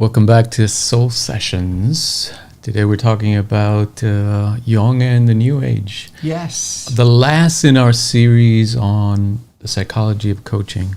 Welcome back to Soul Sessions. Today we're talking about Jung and the New Age. Yes. The last in our series on the psychology of coaching,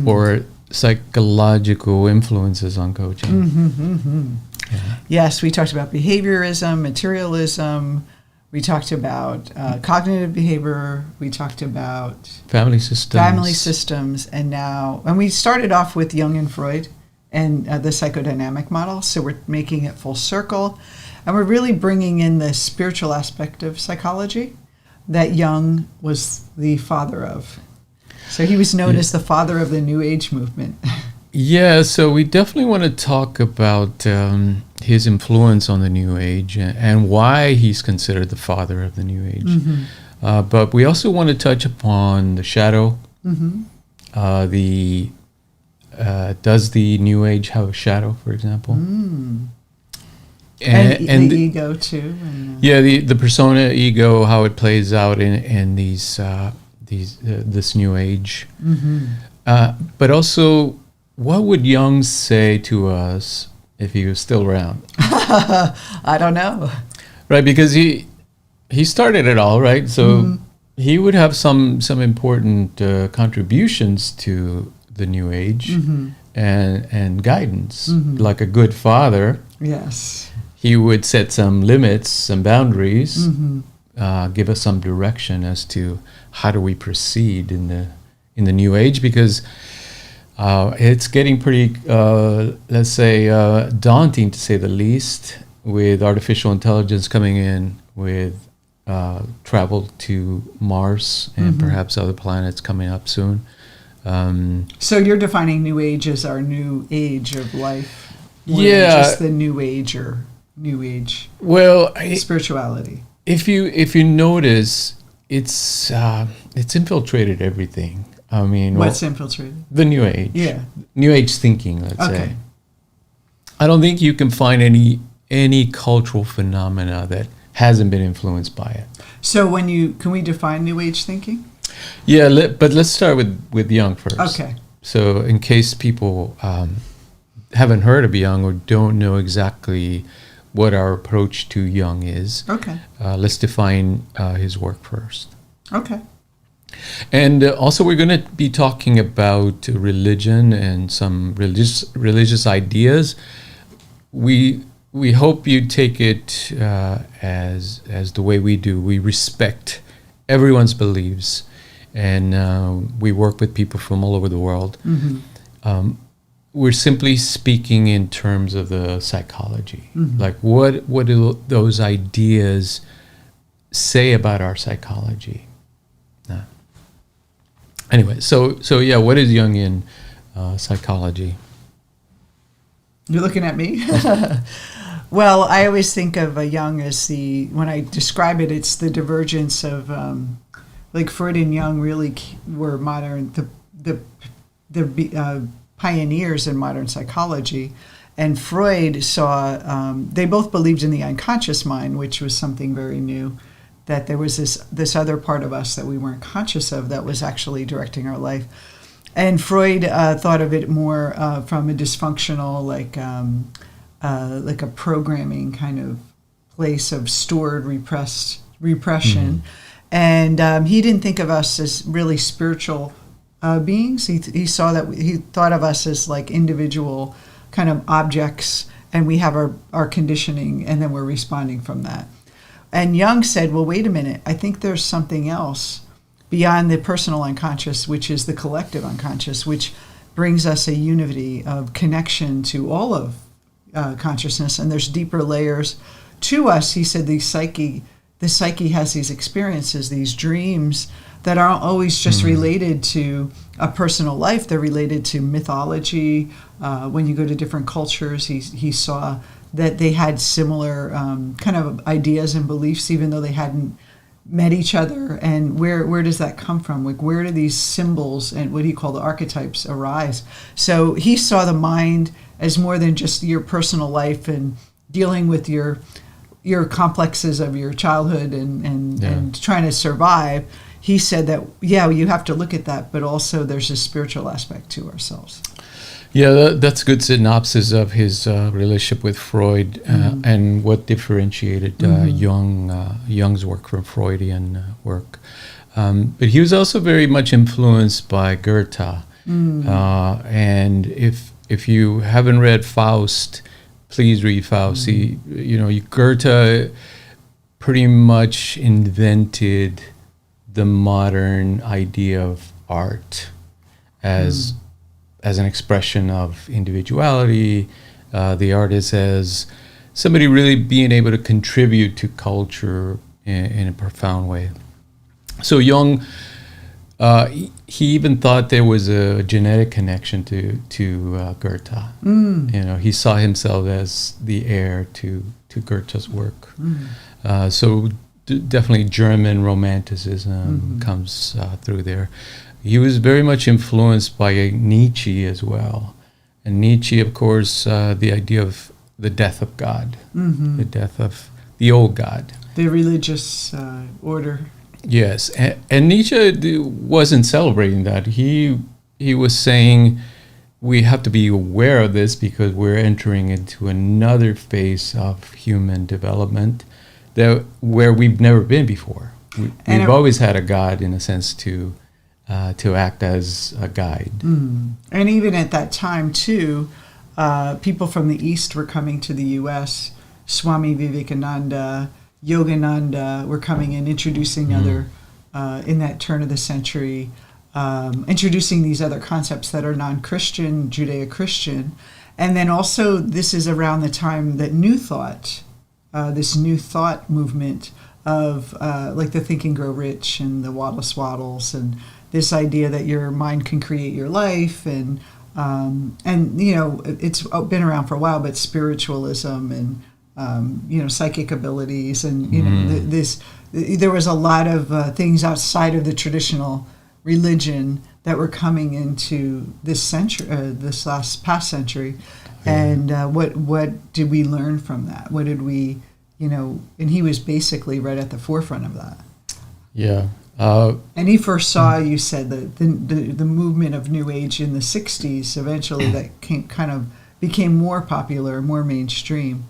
or psychological influences on coaching. Yeah. Yes, we talked about behaviorism, materialism. We talked about cognitive behavior. We talked about Family systems. And we started off with Jung and Freud and the psychodynamic model. So we're making it full circle. And we're really bringing in the spiritual aspect of psychology that Jung was the father of. So he was known as the father of the New Age movement. Yeah, so we definitely want to talk about his influence on the New Age and why he's considered the father of the New Age. But we also want to touch upon the shadow. Does the New Age have a shadow, for example? And the ego too. The persona, ego, how it plays out in this New Age. But also, what would Jung say to us if he was still around? I don't know. Right, because he started it all, right? So he would have some important contributions to the New Age and guidance. Like a good father. Yes. He would set some limits, some boundaries, give us some direction as to how do we proceed in the New Age, because it's getting pretty, let's say, daunting to say the least, with artificial intelligence coming in, with travel to Mars and perhaps other planets coming up soon. So you're defining New Age as our new age of life, more than just the New Age or New Age spirituality. If you notice, it's infiltrated everything. I mean, what's infiltrated? The New Age. Yeah. New Age thinking, let's say. I don't think you can find any cultural phenomena that hasn't been influenced by it. So can we define New Age thinking? Yeah, but let's start with Jung first. Okay. So in case people haven't heard of Jung or don't know exactly what our approach to Jung is, let's define his work first. Okay. And also we're going to be talking about religion and some religious ideas. We hope you take it as the way we do. We respect everyone's beliefs, and we work with people from all over the world. We're simply speaking in terms of the psychology. Like what do those ideas say about our psychology? Anyway, so what is Jungian psychology? You're looking at me? Well, I always think of Jung as when I describe it, it's the divergence of, like Freud and Jung really were the pioneers in modern psychology. And Freud saw, they both believed in the unconscious mind, which was something very new, that there was this other part of us that we weren't conscious of that was actually directing our life. And Freud thought of it more from a dysfunctional, like a programming kind of place of stored repression. And he didn't think of us as really spiritual beings. He thought of us as like individual kind of objects, and we have our conditioning, and then we're responding from that. And Jung said, well, wait a minute, I think there's something else beyond the personal unconscious, which is the collective unconscious, which brings us a unity of connection to all of consciousness. And there's deeper layers to us. He said the psyche has these experiences, these dreams that aren't always just related to a personal life. They're related to mythology. When you go to different cultures, he saw that they had similar kind of ideas and beliefs, even though they hadn't met each other. And where does that come from? Like, where do these symbols and what he called the archetypes arise? So he saw the mind as more than just your personal life and dealing with your complexes of your childhood and trying to survive. He said that, you have to look at that, but also there's a spiritual aspect to ourselves. Yeah, that's a good synopsis of his relationship with Freud and what differentiated Jung's work from Freudian work. But he was also very much influenced by Goethe. And if you haven't read Faust, please read Faust. Goethe pretty much invented the modern idea of art as an expression of individuality, the artist as somebody really being able to contribute to culture in a profound way. So Jung, he even thought there was a genetic connection to Goethe. He saw himself as the heir to Goethe's work. So definitely German romanticism comes through there. He was very much influenced by Nietzsche as well. And Nietzsche, of course, the idea of the death of God, the death of the old God. The religious order. Yes, and Nietzsche wasn't celebrating that. He was saying we have to be aware of this because we're entering into another phase of human development where we've never been before. We've always had a God, in a sense, to act as a guide. And even at that time, too, people from the East were coming to the U.S. Swami Vivekananda, Yogananda were coming in, introducing other, in that turn of the century, introducing these other concepts that are non-Christian, Judeo-Christian. And then also, this is around the time that New Thought, this New Thought movement of like the Think and Grow Rich and the Waddle Swaddles, and this idea that your mind can create your life, and it's been around for a while, but spiritualism and psychic abilities, and there was a lot of things outside of the traditional religion that were coming into this century, this past century. And what did we learn from that? What did we, and he was basically right at the forefront of that. Yeah. And he first saw, you said, the movement of New Age in the 60s, eventually that became more popular, more mainstream.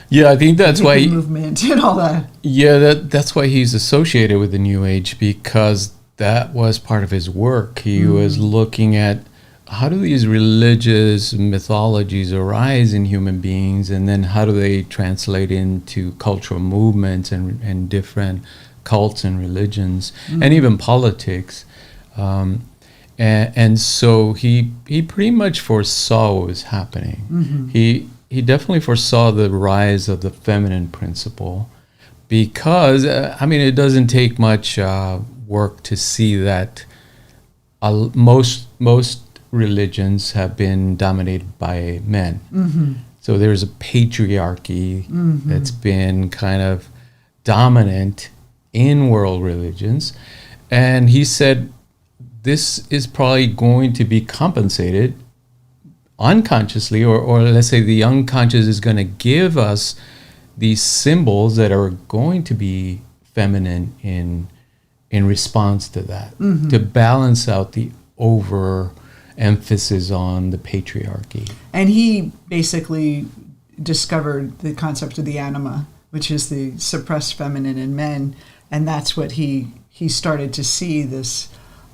Yeah, I think that's why movement and all that. Yeah, that's why he's associated with the New Age, because that was part of his work. He was looking at how do these religious mythologies arise in human beings, and then how do they translate into cultural movements and different cults and religions, and even politics. And so he pretty much foresaw what was happening. He definitely foresaw the rise of the feminine principle, because it doesn't take much work to see that most religions have been dominated by men. So there's a patriarchy that's been kind of dominant in world religions, and he said this is probably going to be compensated unconsciously, or let's say the unconscious is going to give us these symbols that are going to be feminine in response to that, to balance out the overemphasis on the patriarchy. And he basically discovered the concept of the anima, which is the suppressed feminine in men, and that's what he started to see, this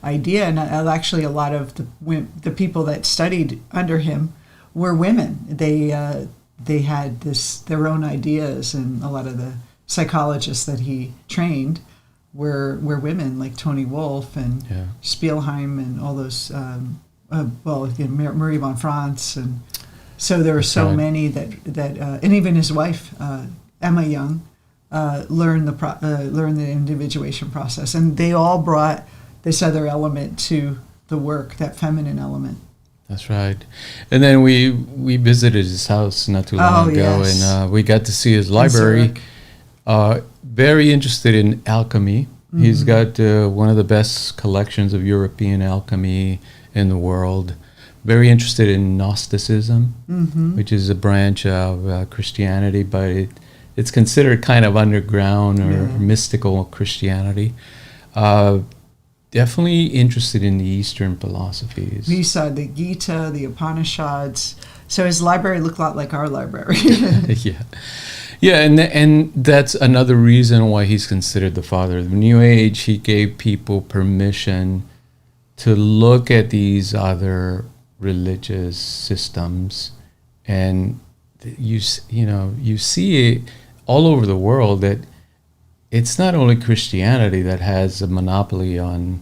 idea. And actually a lot of the people that studied under him were women. They had their own ideas, and a lot of the psychologists that he trained were women, like Tony Wolff and Spielheim and all those, Marie von Franz, and so there were so many that and even his wife Emma Jung learned the individuation process, and they all brought this other element to the work, that feminine element. That's right. And then we visited his house not too long ago, and we got to see his library. Very interested in alchemy. He's got one of the best collections of European alchemy in the world. Very interested in Gnosticism, which is a branch of Christianity, but it's considered kind of underground or mystical Christianity. definitely interested in the Eastern philosophies. He saw the Gita, the Upanishads. So his library looked a lot like our library. Yeah. Yeah, and that's another reason why he's considered the father of the New Age. He gave people permission to look at these other religious systems, and you see it all over the world that it's not only Christianity that has a monopoly on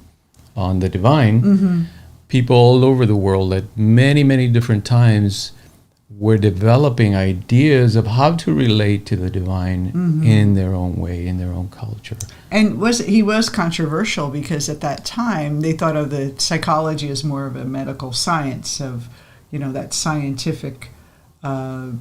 the divine. Mm-hmm. People all over the world at many different times were developing ideas of how to relate to the divine in their own way, in their own culture. And he was controversial because at that time they thought of the psychology as more of a medical science of, that scientific, let's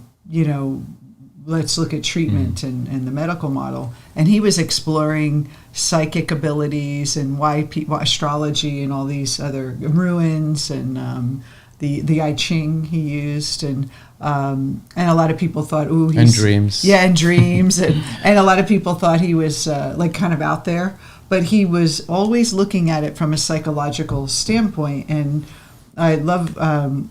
look at treatment and the medical model. And he was exploring psychic abilities and why astrology and all these other ruins and the I Ching he used, and a lot of people thought, ooh, he's... And dreams. Yeah, and dreams. and a lot of people thought he was kind of out there. But he was always looking at it from a psychological standpoint. And I love,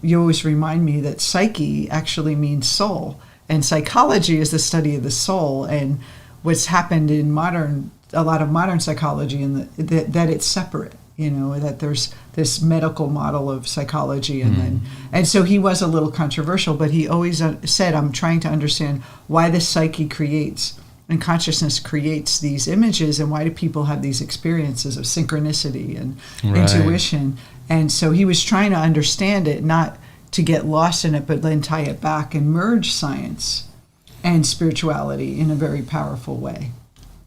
you always remind me that psyche actually means soul. And psychology is the study of the soul. And what's happened in a lot of modern psychology, and that it's separate. That there's this medical model of psychology, and so he was a little controversial, but he always said, I'm trying to understand why the psyche creates and consciousness creates these images, and why do people have these experiences of synchronicity and intuition. And so he was trying to understand it, not to get lost in it, but then tie it back and merge science and spirituality in a very powerful way.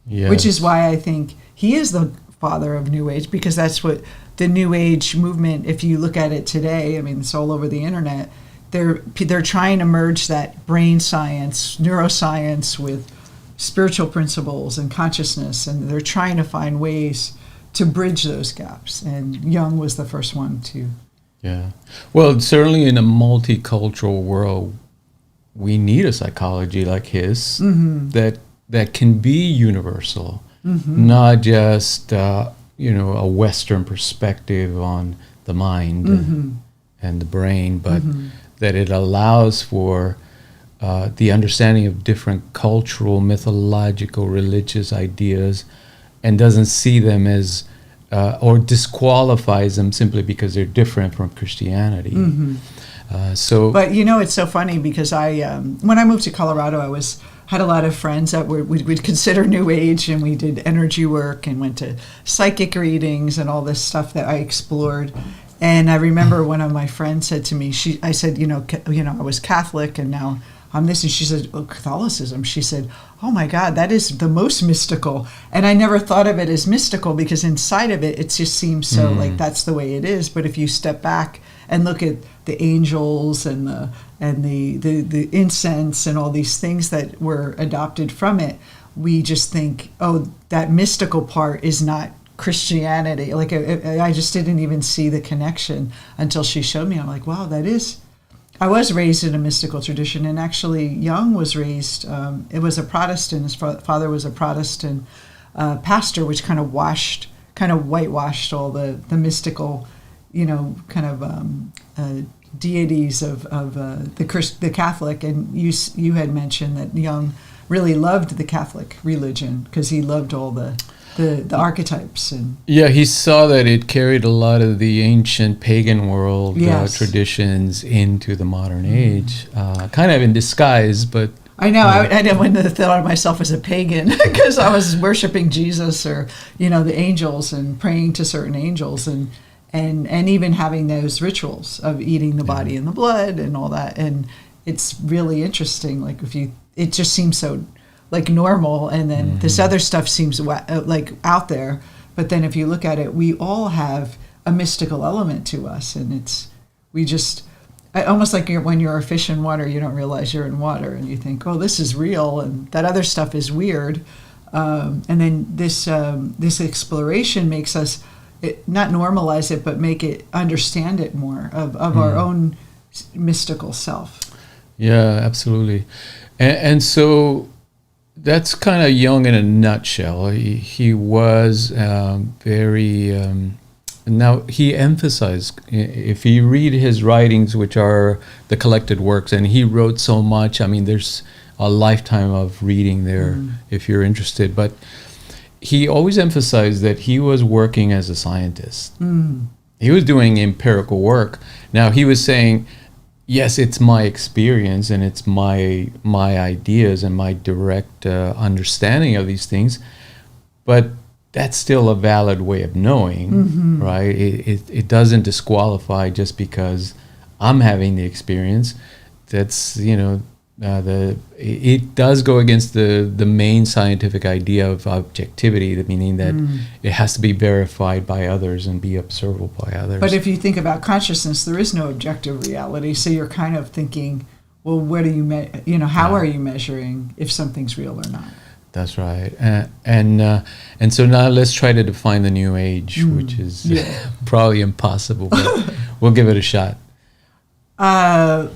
Yes. Which is why I think he is the father of New Age, because that's what the New Age movement, if you look at it today, I mean, it's all over the internet, they're trying to merge that brain science, neuroscience with spiritual principles and consciousness, and they're trying to find ways to bridge those gaps. And Jung was the first one to. Yeah. Well, certainly in a multicultural world, we need a psychology like his that can be universal. Not just a Western perspective on the mind and the brain, but that it allows for the understanding of different cultural, mythological, religious ideas, and doesn't see them as or disqualifies them simply because they're different from Christianity. But it's so funny because when I moved to Colorado, had a lot of friends that we'd consider New Age, and we did energy work and went to psychic readings and all this stuff that I explored. And I remember one of my friends said to me, I said, I was Catholic and now I'm this, and she said, oh, Catholicism. She said, oh my God, that is the most mystical. And I never thought of it as mystical because inside of it just seems so like that's the way it is. But if you step back and look at the angels and the incense and all these things that were adopted from it, we just think, oh, that mystical part is not Christianity. Like I just didn't even see the connection until she showed me. I'm like, wow, that is. I was raised in a mystical tradition, and actually Jung was raised. It was a Protestant. His father was a Protestant pastor, which kind of whitewashed all the mystical, deities of the Catholic. And you had mentioned that Jung really loved the Catholic religion because he loved all the archetypes. And he saw that it carried a lot of the ancient pagan world traditions into the modern age, kind of in disguise, but I know. I never thought of myself as a pagan because I was worshiping Jesus or the angels and praying to certain angels and even having those rituals of eating the body and the blood and all that. And it's really interesting. Like it just seems so like normal, and then this other stuff seems like out there. But then if you look at it, we all have a mystical element to us, and almost like when you're a fish in water, you don't realize you're in water, and you think, oh, this is real, and that other stuff is weird. And then this exploration makes us not normalize it, but make it understand it more of our own mystical self. Yeah, absolutely. And so that's kind of Jung in a nutshell. He was very. Now he emphasized, if you read his writings, which are the collected works, and he wrote so much. I mean, there's a lifetime of reading there if you're interested. But he always emphasized that he was working as a scientist. He was doing empirical work. Now he was saying, yes, it's my experience and it's my ideas and my direct understanding of these things, but that's still a valid way of knowing, right? It doesn't disqualify just because I'm having the experience. That's, it does go against the main scientific idea of objectivity, meaning that it has to be verified by others and be observable by others. But if you think about consciousness, there is no objective reality. So you're kind of thinking, well, what do you, how are you measuring if something's real or not? That's right. And so now let's try to define the New Age, which is probably impossible, but we'll give it a shot. I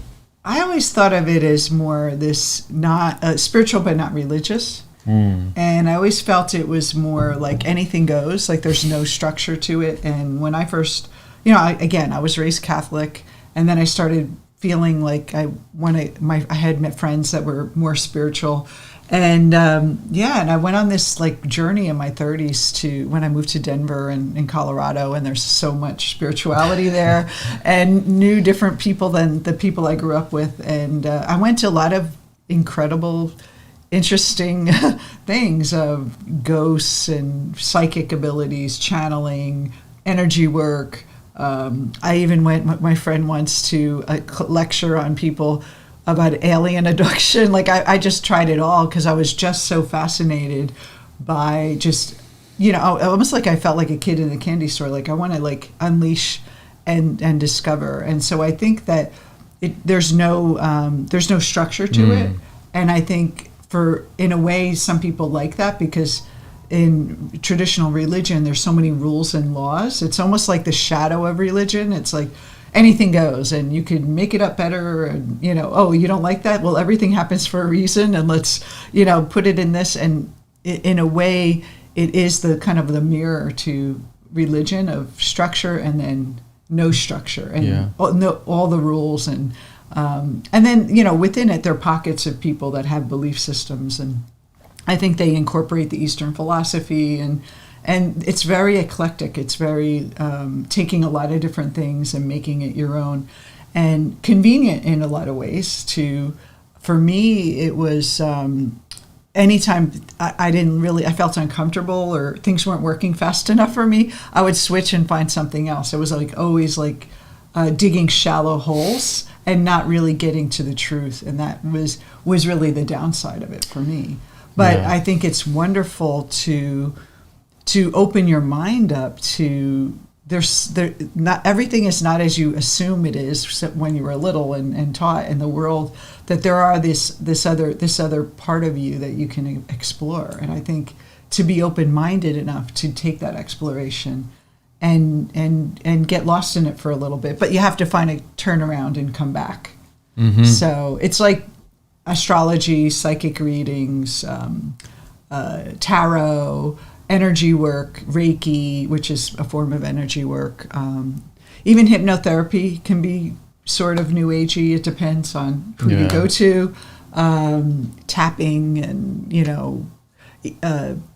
always thought of it as more this not spiritual but not religious. And I always felt it was more like anything goes, like there's no structure to it. And when I first, I was raised Catholic, and then I started feeling like I had met friends that were more spiritual. And and I went on this like journey in my 30s to when I moved to Denver and in Colorado, and there's so much spirituality there, and knew different people than the people I grew up with. And I went to a lot of incredible, interesting things of ghosts and psychic abilities, channeling, energy work. I even went with my friend once to a lecture on people about alien abduction. Like I just tried it all because I was just so fascinated by just, almost like I felt like a kid in a candy store. Like I want to like unleash and discover. And so I think that there's no structure to it. And I think in a way, some people like that because in traditional religion, there's so many rules and laws. It's almost like the shadow of religion. It's like anything goes, and you could make it up better. And you don't like that? Well, everything happens for a reason, and let's put it in this. And in a way, it is the kind of the mirror to religion of structure and then no structure and all the rules and then within it there are pockets of people that have belief systems, and I think they incorporate the Eastern philosophy and it's very eclectic. It's very taking a lot of different things and making it your own, and convenient in a lot of ways. For me, it was anytime I felt uncomfortable or things weren't working fast enough for me, I would switch and find something else. It was like always like digging shallow holes and not really getting to the truth, and that was really the downside of it for me. But I think it's wonderful to open your mind up to not everything is not as you assume it is when you were little and taught in the world, that there are this other part of you that you can explore. And I think to be open-minded enough to take that exploration and get lost in it for a little bit, but you have to find a turnaround and come back. So it's like astrology, psychic readings, tarot, energy work, Reiki, which is a form of energy work. Even hypnotherapy can be sort of new agey. It depends on who you go to. Tapping and,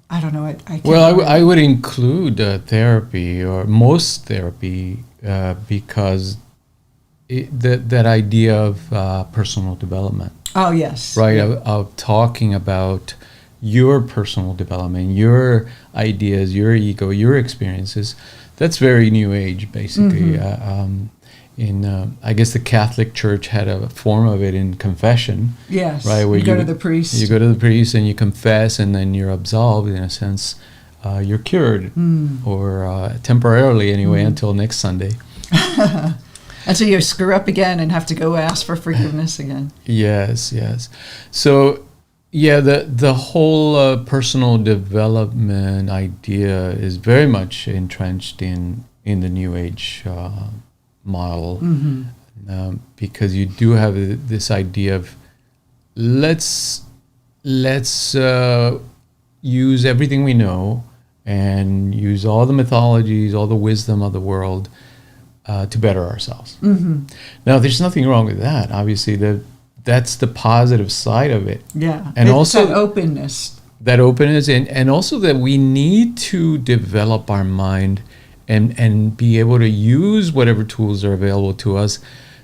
I don't know. I can't I would include therapy or most therapy because that idea of personal development. Oh, yes. Right, of talking about your personal development, your ideas, your ego, your experiences. That's very New Age, basically. I guess the Catholic Church had a form of it in confession. Yes, right, where you go to the priest. You go to the priest and you confess, and then you're absolved, in a sense. You're cured, or temporarily anyway, until next Sunday. And so you screw up again and have to go ask for forgiveness again. Yes. So, the whole personal development idea is very much entrenched in the New Age model, because you do have this idea of let's let's use everything we know and use all the mythologies, all the wisdom of the world to better ourselves. Now, there's nothing wrong with that. Obviously, that's the positive side of it. Yeah, and it's also that openness. That openness, and also that we need to develop our mind and be able to use whatever tools are available to us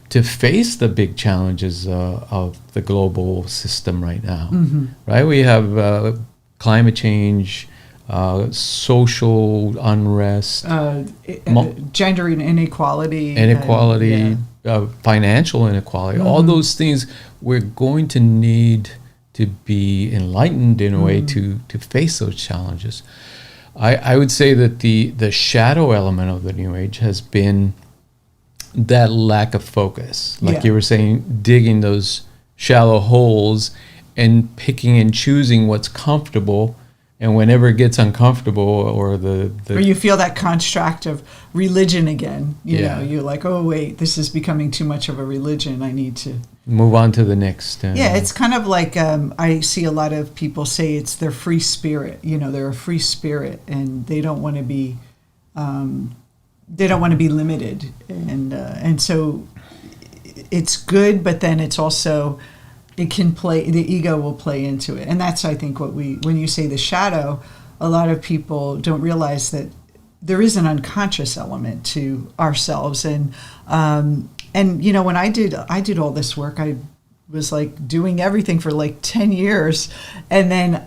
to face the big challenges of the global system right now. Right? We have climate change, social unrest, Gender inequality, financial inequality, all those things we're going to need to be enlightened in a way to face those challenges. I would say that the shadow element of the New Age has been that lack of focus. Like you were saying, digging those shallow holes and picking and choosing what's comfortable. And whenever it gets uncomfortable or or you feel that construct of religion again, you know, you're like, oh, wait, this is becoming too much of a religion. I need to move on to the next. It's kind of like I see a lot of people say it's their free spirit. You know, they're a free spirit and they don't want to be limited. And so it's good, but then it's also, it can play, the ego will play into it. And that's, I think, when you say the shadow, a lot of people don't realize that there is an unconscious element to ourselves. And you know, when I did all this work, I was like doing everything for like 10 years. And then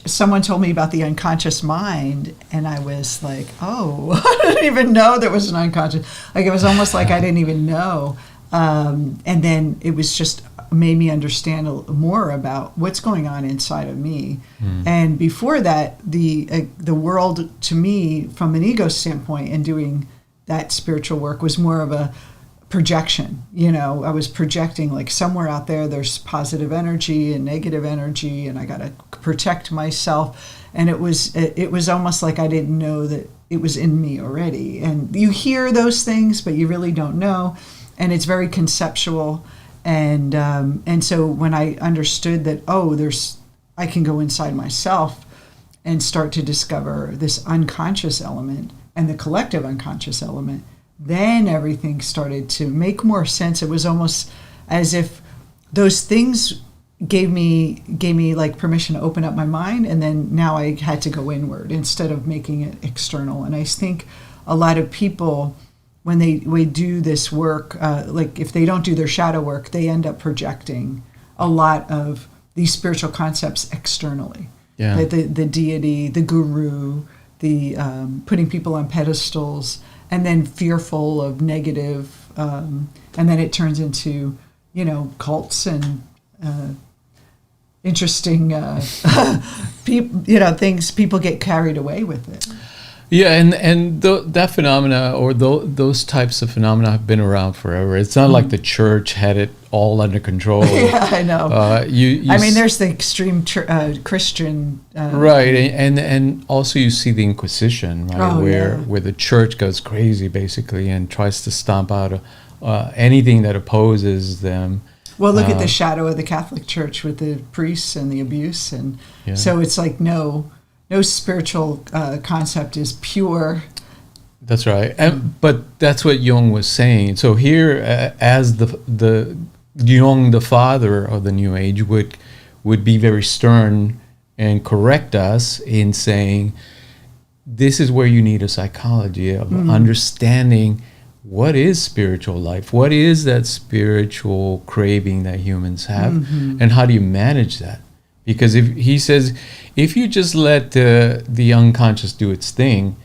someone told me about the unconscious mind. And I was like, oh, I didn't even know there was an unconscious. Like, it was almost like I didn't even know. And then it was just made me understand more about what's going on inside of me. And before that, the world to me, from an ego standpoint, and doing that spiritual work was more of a projection. You know, I was projecting like somewhere out there, there's positive energy and negative energy, and I got to protect myself. And it was almost like I didn't know that it was in me already. And you hear those things, but you really don't know. And it's very conceptual. And so when I understood that, I can go inside myself and start to discover this unconscious element and the collective unconscious element, then everything started to make more sense. It was almost as if those things gave me like permission to open up my mind, and then now I had to go inward instead of making it external. And I think a lot of people, when they do this work, like if they don't do their shadow work, they end up projecting a lot of these spiritual concepts externally. Yeah. The deity, the guru, the putting people on pedestals, and then fearful of negative, and then it turns into, you know, cults and interesting, things. People get carried away with it. Yeah, and that phenomena, or those types of phenomena, have been around forever. It's not like the church had it all under control. Yeah, I know. I mean, there's the extreme Christian. Right, and also you see the Inquisition, right, where the church goes crazy, basically, and tries to stomp out anything that opposes them. Well, look at the shadow of the Catholic Church with the priests and the abuse. And so it's like no spiritual concept is pure. That's right, but that's what Jung was saying. So here, as the Jung, the father of the New Age, would be very stern and correct us in saying, this is where you need a psychology of understanding what is spiritual life, what is that spiritual craving that humans have, and how do you manage that? Because he says, if you just let the unconscious do its thing,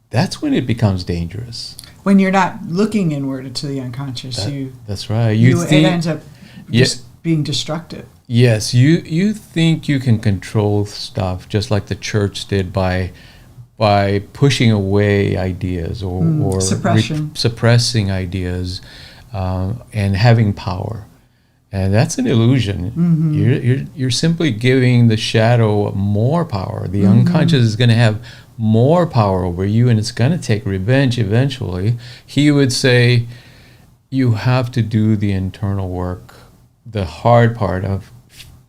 that's when it becomes dangerous. When you're not looking inward to the unconscious, that's right. It ends up just being destructive. Yes, you think you can control stuff just like the church did by pushing away ideas or suppressing ideas and having power. And that's an illusion. You're simply giving the shadow more power. The unconscious is going to have more power over you, and it's going to take revenge eventually. He would say, you have to do the internal work, the hard part of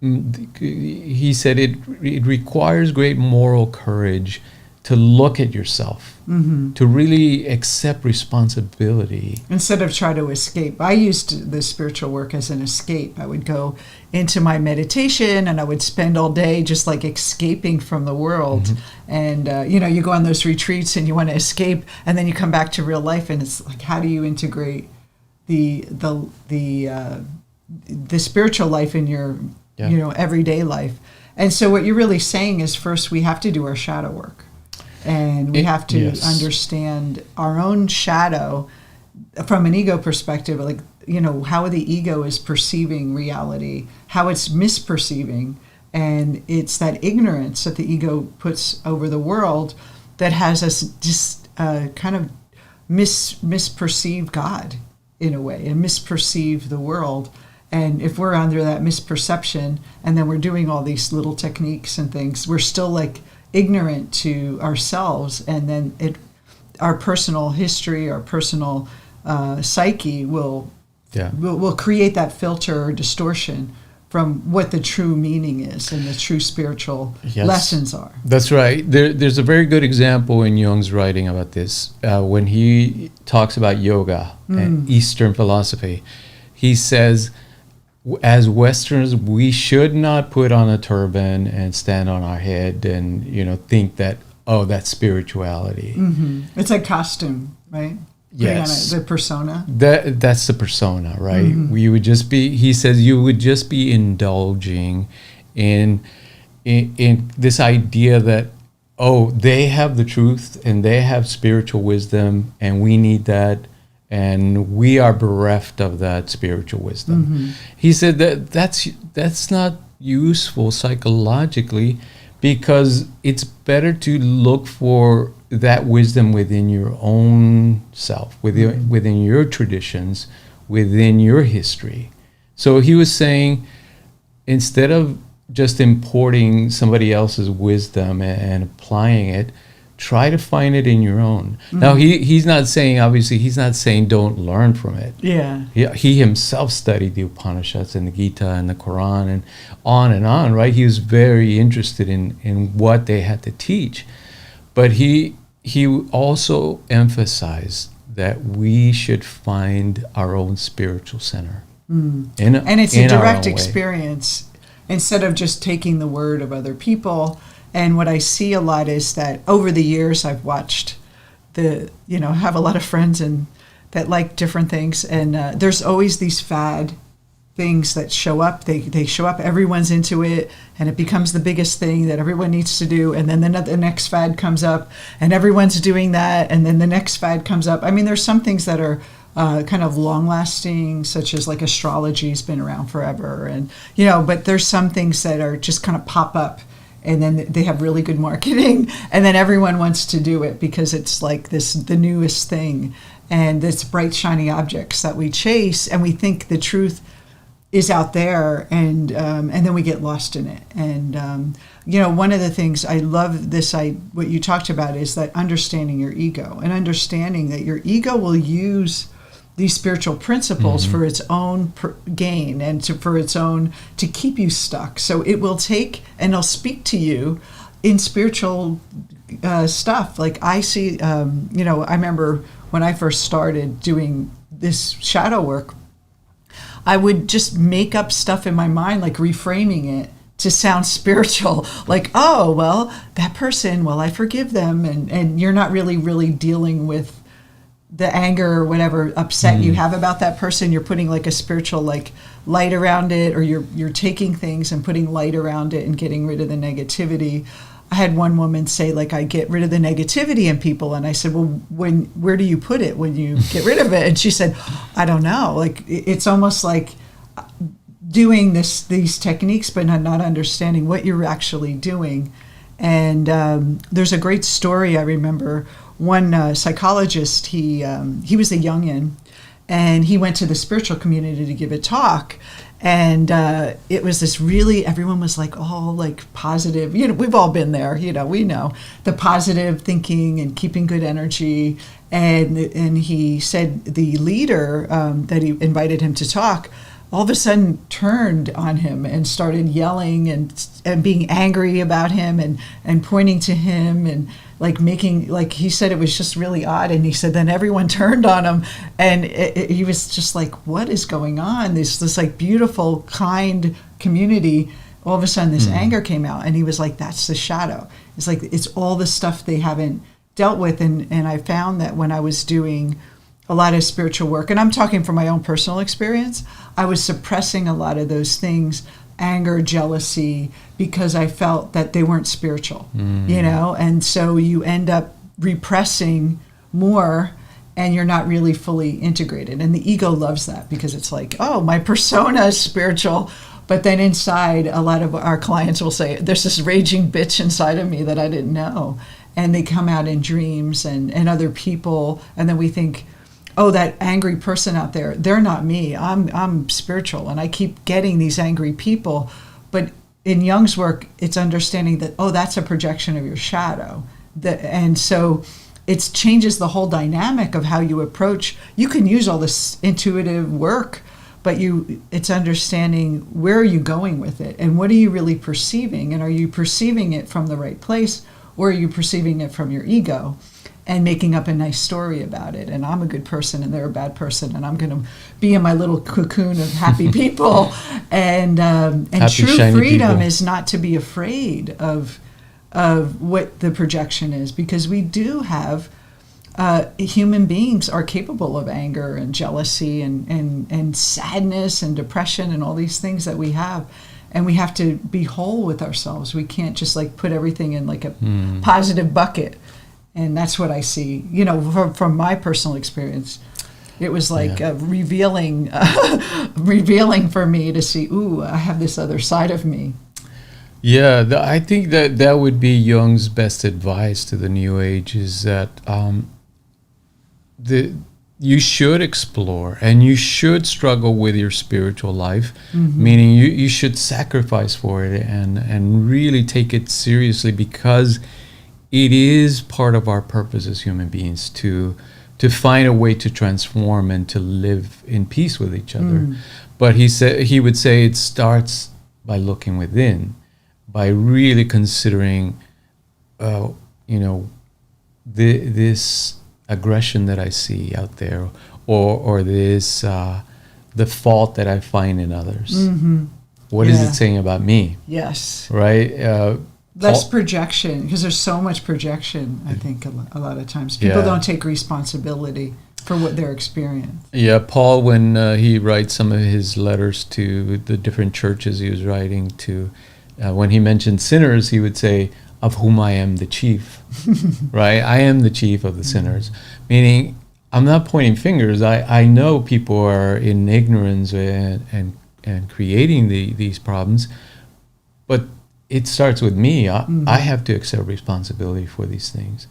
he said it requires great moral courage to look at yourself, to really accept responsibility. Instead of try to escape. I used the spiritual work as an escape. I would go into my meditation and I would spend all day just like escaping from the world. And, you go on those retreats and you want to escape, and then you come back to real life, and it's like, how do you integrate the spiritual life in your, everyday life? And so what you're really saying is, first, we have to do our shadow work. And we have to understand our own shadow from an ego perspective, like, how the ego is perceiving reality, how it's misperceiving. And it's that ignorance that the ego puts over the world that has us just kind of misperceive God in a way, and misperceive the world. And if we're under that misperception, and then we're doing all these little techniques and things, we're still like ignorant to ourselves, and then our personal history, our personal psyche will create that filter or distortion from what the true meaning is and the true spiritual lessons are. That's right. There's a very good example in Jung's writing about this. When he talks about yoga and Eastern philosophy, he says, as Westerners, we should not put on a turban and stand on our head and, think that, that's spirituality. It's a costume, right? Yes. The persona. That's the persona, right? We would just be, he says, you would just be indulging in this idea that, they have the truth and they have spiritual wisdom and we need that. And we are bereft of that spiritual wisdom. He said that's not useful psychologically, because it's better to look for that wisdom within your own self, within your traditions, within your history. So he was saying, instead of just importing somebody else's wisdom and applying it, try to find it in your own. Now, he's not saying don't learn from it. Yeah. He himself studied the Upanishads and the Gita and the Quran and on, right? He was very interested in what they had to teach. But he also emphasized that we should find our own spiritual center. And it's a direct experience, instead of just taking the word of other people. And what I see a lot is that over the years I've watched have a lot of friends and that like different things. And there's always these fad things that show up. They show up, everyone's into it, and it becomes the biggest thing that everyone needs to do. And then the next fad comes up and everyone's doing that. And then the next fad comes up. I mean, there's some things that are kind of long lasting, such as like astrology's been around forever. And, but there's some things that are just kind of pop up. And then they have really good marketing, and then everyone wants to do it because it's like the newest thing, and it's bright, shiny objects that we chase, and we think the truth is out there, and then we get lost in it. And one of the things I love what you talked about is that understanding your ego, and understanding that your ego will use these spiritual principles for its own gain and to keep you stuck. So it will take and it'll speak to you in spiritual stuff. Like I see, I remember when I first started doing this shadow work, I would just make up stuff in my mind, like reframing it to sound spiritual. Like, oh, well, that person, well, I forgive them. And you're not really dealing with the anger or whatever upset you have about that person. You're putting like a spiritual like light around it, or you're taking things and putting light around it and getting rid of the negativity. I had one woman say, like, I get rid of the negativity in people. And I said, well, where do you put it when you get rid of it? And she said, I don't know. Like, it's almost like doing these techniques, but not understanding what you're actually doing. And there's a great story I remember. One psychologist, he was a Jungian, and he went to the spiritual community to give a talk. And it was this really, everyone was like all like positive. We've all been there, we know the positive thinking and keeping good energy. And he said the leader that he invited him to talk all of a sudden turned on him and started yelling and being angry about him and pointing to him and like making, like he said, it was just really odd. And he said then everyone turned on him, and he was just like, what is going on? This like beautiful, kind community. All of a sudden this anger came out, and he was like, that's the shadow. It's like, it's all the stuff they haven't dealt with. And I found that when I was doing a lot of spiritual work, and I'm talking from my own personal experience, I was suppressing a lot of those things, anger, jealousy, because I felt that they weren't spiritual, you know? And so you end up repressing more, and you're not really fully integrated. And the ego loves that, because it's like, oh, my persona is spiritual. But then inside, a lot of our clients will say, there's this raging bitch inside of me that I didn't know. And they come out in dreams and other people. And then we think, oh, that angry person out there, they're not me. I'm spiritual, and I keep getting these angry people. But in Jung's work, it's understanding that, oh, that's a projection of your shadow. And so it changes the whole dynamic of how you approach. You can use all this intuitive work, but it's understanding, where are you going with it, and what are you really perceiving, and are you perceiving it from the right place, or are you perceiving it from your ego? And making up a nice story about it. And I'm a good person and they're a bad person, and I'm going to be in my little cocoon of happy people. And true freedom people is not to be afraid of what the projection is, because we do have human beings are capable of anger and jealousy and sadness and depression and all these things that we have. And we have to be whole with ourselves. We can't just like put everything in like a positive bucket. And that's what I see, you know, from my personal experience. It was like revealing for me to see, ooh, I have this other side of me. Yeah, I think that would be Jung's best advice to the New Age, is that you should explore and you should struggle with your spiritual life, meaning you should sacrifice for it and really take it seriously, because it is part of our purpose as human beings to find a way to transform and to live in peace with each other. But he would say it starts by looking within, by really considering, this aggression that I see out there, or this the fault that I find in others. What is it saying about me? Yes. Right. Less projection, because there's so much projection, I think, a lot of times. People don't take responsibility for what they're experiencing. Yeah, Paul, when he writes some of his letters to the different churches he was writing to, when he mentioned sinners, he would say, of whom I am the chief, right? I am the chief of the sinners, meaning I'm not pointing fingers. I know people are in ignorance and creating these problems, but it starts with me. I have to accept responsibility for these things.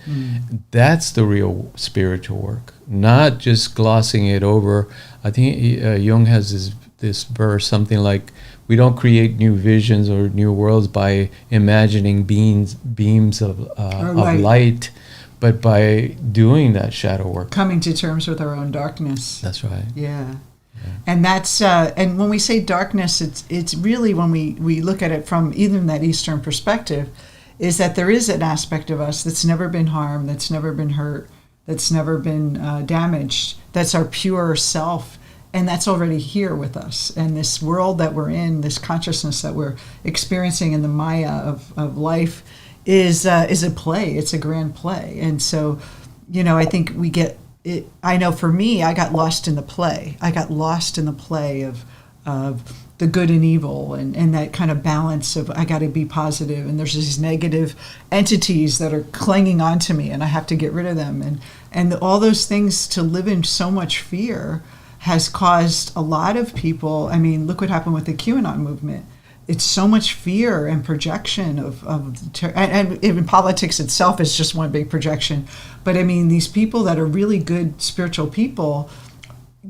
That's the real spiritual work, not just glossing it over. I think Jung has this verse, something like, we don't create new visions or new worlds by imagining beams of light, but by doing that shadow work. Coming to terms with our own darkness. That's right. Yeah. And that's and when we say darkness, it's really, when we look at it from even that Eastern perspective, is that there is an aspect of us that's never been harmed, that's never been hurt, that's never been damaged. That's our pure self, and that's already here with us. And this world that we're in, this consciousness that we're experiencing in the Maya of life, is a play. It's a grand play. And so, I think we get. I know for me, I got lost in the play. I got lost in the play of the good and evil, and that kind of balance of, I got to be positive, and there's these negative entities that are clinging on to me, and I have to get rid of them. And all those things, to live in so much fear, has caused a lot of people. I mean, look what happened with the Qanon movement. It's so much fear and projection and even politics itself is just one big projection. But I mean, these people that are really good spiritual people,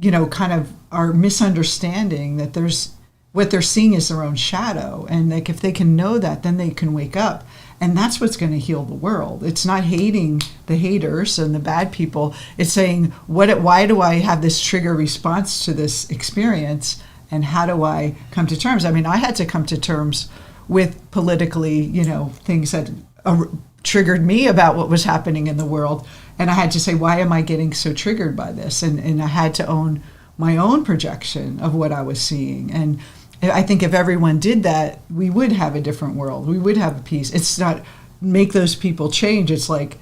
kind of are misunderstanding that what they're seeing is their own shadow. And like, if they can know that, then they can wake up. And that's what's going to heal the world. It's not hating the haters and the bad people. It's saying, why do I have this trigger response to this experience? And how do I come to terms? I mean, I had to come to terms with politically, things that triggered me about what was happening in the world. And I had to say, why am I getting so triggered by this? And I had to own my own projection of what I was seeing. And I think if everyone did that, we would have a different world. We would have a peace. It's not make those people change. It's like,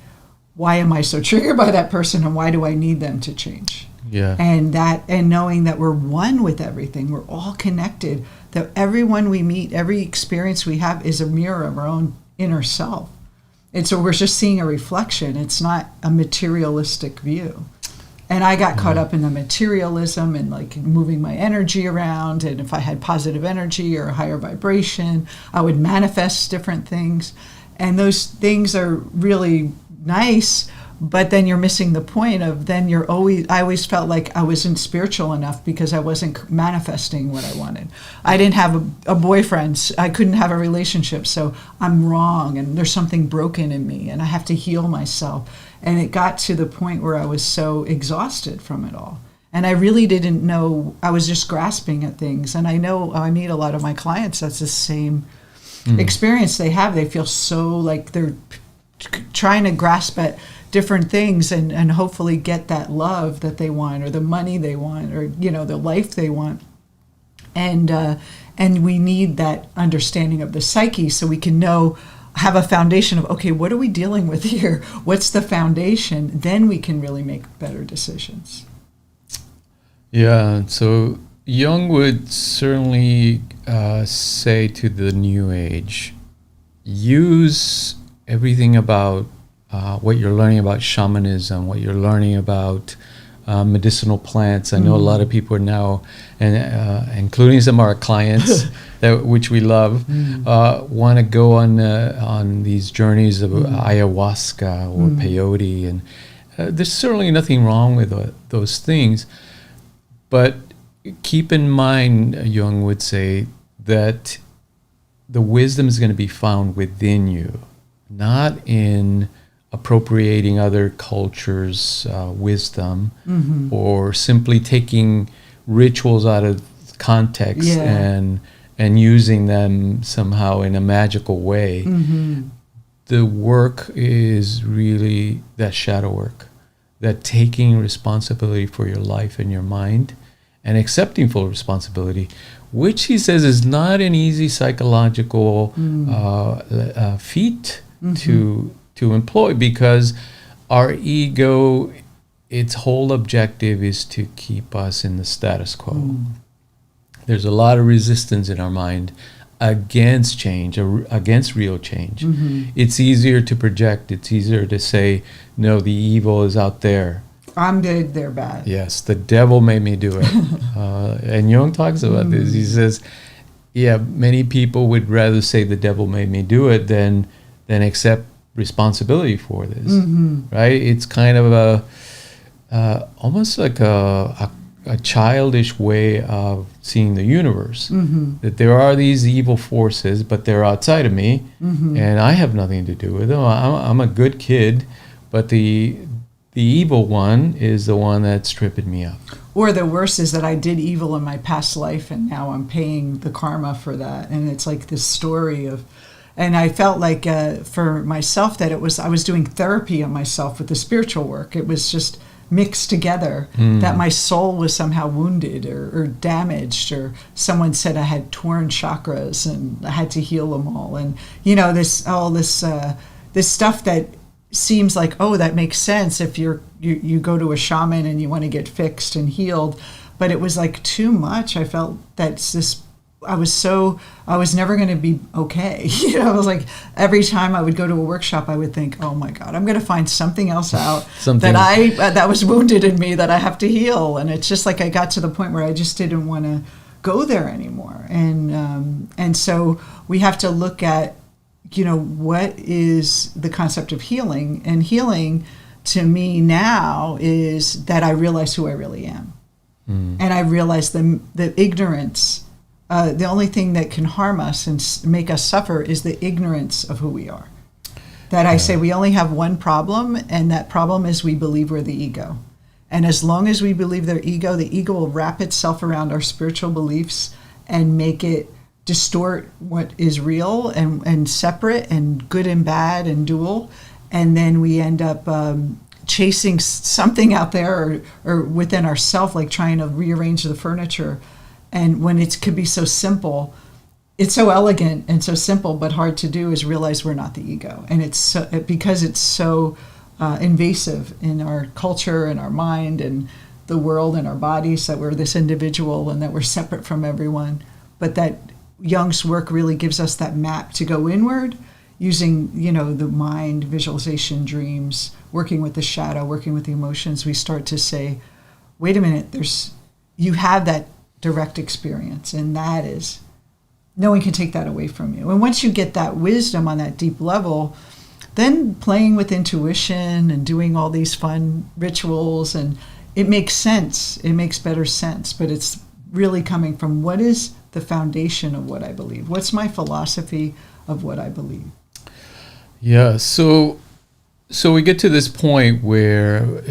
why am I so triggered by that person, and why do I need them to change? Yeah. And knowing that we're one with everything, we're all connected, that everyone we meet, every experience we have is a mirror of our own inner self. And so we're just seeing a reflection. It's not a materialistic view. And I got caught up in the materialism and like moving my energy around. And if I had positive energy or a higher vibration, I would manifest different things. And those things are really nice, but then you're missing the point of I always felt like I wasn't spiritual enough because I wasn't manifesting what I wanted. I didn't have a boyfriend. I couldn't have a relationship. So I'm wrong, and there's something broken in me, and I have to heal myself. And it got to the point where I was so exhausted from it all. And I really didn't know, I was just grasping at things. And I know I meet a lot of my clients, that's the same experience they have. They feel so like they're trying to grasp at different things and hopefully get that love that they want, or the money they want, or the life they want. And we need that understanding of the psyche so we can have a foundation of, okay, what are we dealing with here? What's the foundation? Then we can really make better decisions. Yeah, so Jung would certainly say to the New Age, use everything about what you're learning about shamanism, what you're learning about medicinal plants. I know a lot of people are now, and including some of our clients, which we love, want to go on these journeys of ayahuasca or peyote, and there's certainly nothing wrong with those things. But keep in mind, Jung would say, that the wisdom is going to be found within you, not in appropriating other cultures' wisdom, or simply taking rituals out of context and using them somehow in a magical way. The work is really that shadow work, that taking responsibility for your life and your mind and accepting full responsibility, which he says is not an easy psychological feat to employ, because our ego, its whole objective is to keep us in the status quo. There's a lot of resistance in our mind against change, against real change. It's easier to project. It's easier to say, no, the evil is out there. I'm good, they're bad. Yes, the devil made me do it. And Jung talks about this. He says, many people would rather say the devil made me do it than accept responsibility for this, right? It's kind of almost like a childish way of seeing the universe, that there are these evil forces, but they're outside of me, and I have nothing to do with them. I'm a good kid, but the evil one is the one that's tripping me up. Or the worst is that I did evil in my past life, and now I'm paying the karma for that. And it's like this story of, and I felt like for myself that I was doing therapy on myself with the spiritual work. It was just mixed together, that my soul was somehow wounded or damaged, or someone said I had torn chakras and I had to heal them all. And this stuff that seems like, oh, that makes sense if you go to a shaman and you want to get fixed and healed, but it was like too much. I felt I was never going to be okay. I was like, every time I would go to a workshop, I would think, oh my God, I'm going to find something else out that was wounded in me that I have to heal. And it's just like I got to the point where I just didn't want to go there anymore. And so we have to look at, what is the concept of healing? And healing to me now is that I realize who I really am. And I realize the ignorance. The only thing that can harm us and make us suffer is the ignorance of who we are. That I say we only have one problem, and that problem is we believe we're the ego. And as long as we believe their ego, the ego will wrap itself around our spiritual beliefs and make it distort what is real and separate and good and bad and dual. And then we end up chasing something out there or within ourselves, like trying to rearrange the furniture. And when it could be so simple, it's so elegant and so simple, but hard to do, is realize we're not the ego. And it's because it's so invasive in our culture and our mind and the world and our bodies, that we're this individual and that we're separate from everyone. But that Jung's work really gives us that map to go inward using, the mind, visualization, dreams, working with the shadow, working with the emotions. We start to say, wait a minute, you have that direct experience, and that is, no one can take that away from you. And once you get that wisdom on that deep level, then playing with intuition and doing all these fun rituals, and it makes sense. It makes better sense. But it's really coming from, what is the foundation of what I believe? What's my philosophy of what I believe? Yeah. So we get to this point where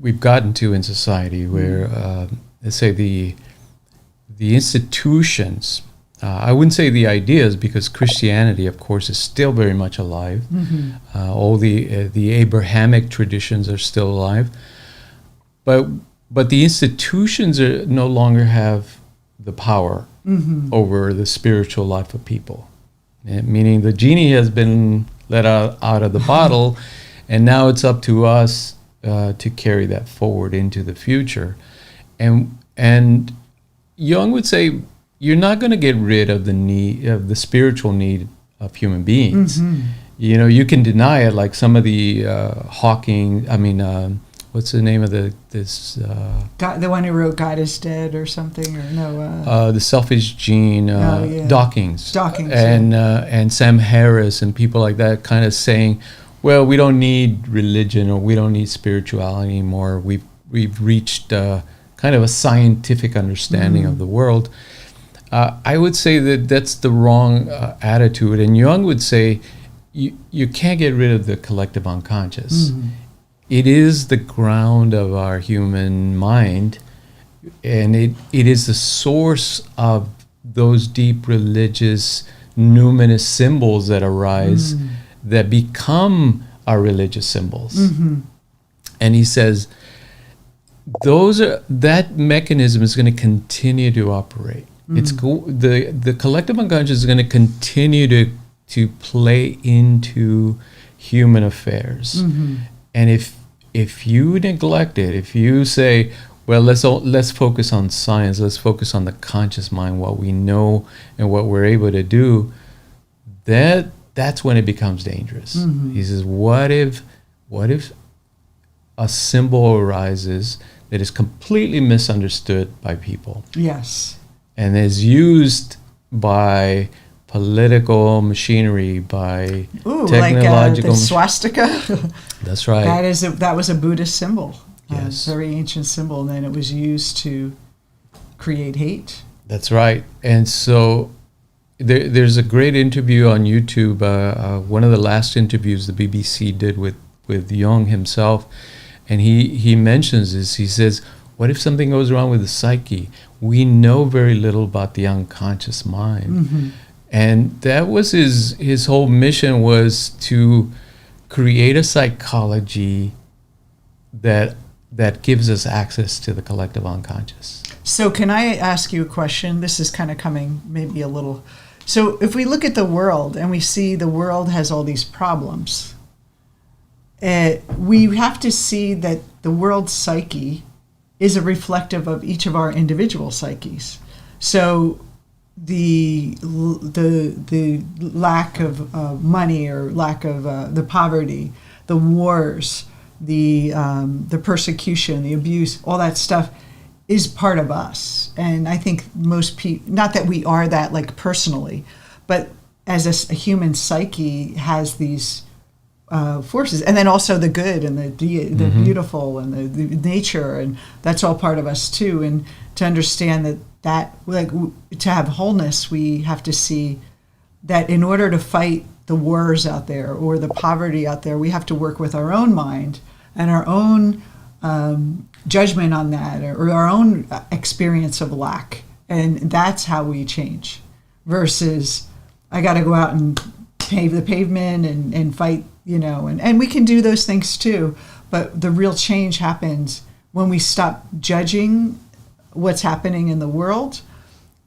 we've gotten to in society where, let's say, the institutions. I wouldn't say the ideas, because Christianity, of course, is still very much alive. All the Abrahamic traditions are still alive, but the institutions no longer have the power over the spiritual life of people. Meaning the genie has been let out of the bottle, and now it's up to us to carry that forward into the future. And Jung would say, you're not going to get rid of the spiritual need of human beings. You can deny it, like some of the Hawking. What's the name of this? God, the one who wrote "God is Dead" or something, or no? The Selfish Gene, Dawkings, and Sam Harris and people like that, kind of saying, well, we don't need religion or we don't need spirituality anymore. We've reached kind of a scientific understanding of the world. I would say that that's the wrong attitude. And Jung would say you can't get rid of the collective unconscious. It is the ground of our human mind, and it is the source of those deep religious numinous symbols that arise that become our religious symbols. And he says that mechanism is going to continue to operate. It's the collective unconscious is going to continue to play into human affairs. And if you neglect it, if you say, well, let's focus on science, let's focus on the conscious mind, what we know and what we're able to do, that's when it becomes dangerous. He says, what if a symbol arises that is completely misunderstood by people? Yes. And is used by political machinery, by technological, like the swastika. That's right. That was a Buddhist symbol. Yes. A very ancient symbol, and then it was used to create hate. That's right. And so there's a great interview on YouTube. One of the last interviews the BBC did with Jung himself, and he mentions this. He says, what if something goes wrong with the psyche? We know very little about the unconscious mind. And that was his whole mission, was to create a psychology that gives us access to the collective unconscious. So can I ask you a question? This is kind of coming maybe a little. So if we look at the world and we see the world has all these problems, we have to see that the world's psyche is a reflective of each of our individual psyches. So the lack of money, or lack of the poverty, the wars, the persecution, the abuse, all that stuff is part of us. And I think most people, not that we are that like personally, but as a human psyche has these forces, and then also the good and the beautiful and the nature, and that's all part of us too. And to understand that like to have wholeness, we have to see that in order to fight the wars out there or the poverty out there, we have to work with our own mind and our own judgment on that, or our own experience of lack. And that's how we change. Versus, I got to go out and pave the pavement and fight, and we can do those things too. But the real change happens when we stop judging what's happening in the world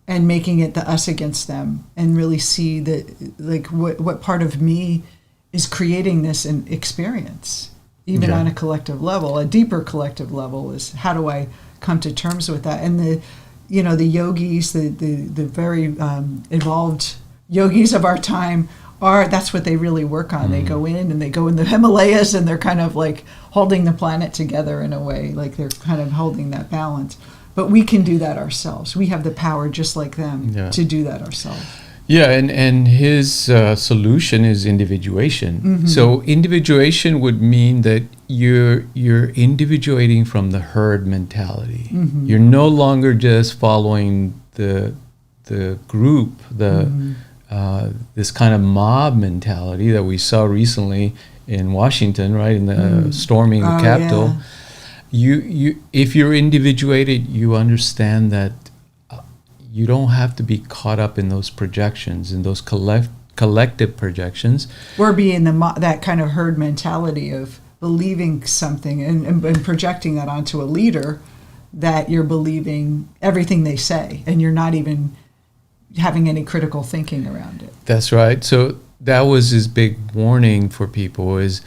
and making it the us against them, and really see that, like, what part of me is creating this experience, even on a collective level. A deeper collective level is, how do I come to terms with that? And the yogis, the very evolved yogis of our time, that's what they really work on. They go in and they go in the Himalayas, and they're kind of like holding the planet together in a way, like they're kind of holding that balance. But we can do that ourselves. We have the power, just like them, to do that ourselves. Yeah, and his solution is individuation. So individuation would mean that you're individuating from the herd mentality. You're no longer just following the group, this kind of mob mentality that we saw recently in Washington, right, in the storming the Capitol. Yeah. You if you're individuated, you understand that you don't have to be caught up in those projections, in those collective projections. We're being that kind of herd mentality of believing something and projecting that onto a leader, that you're believing everything they say, and you're not even having any critical thinking around it. That's right. So that was his big warning for people, is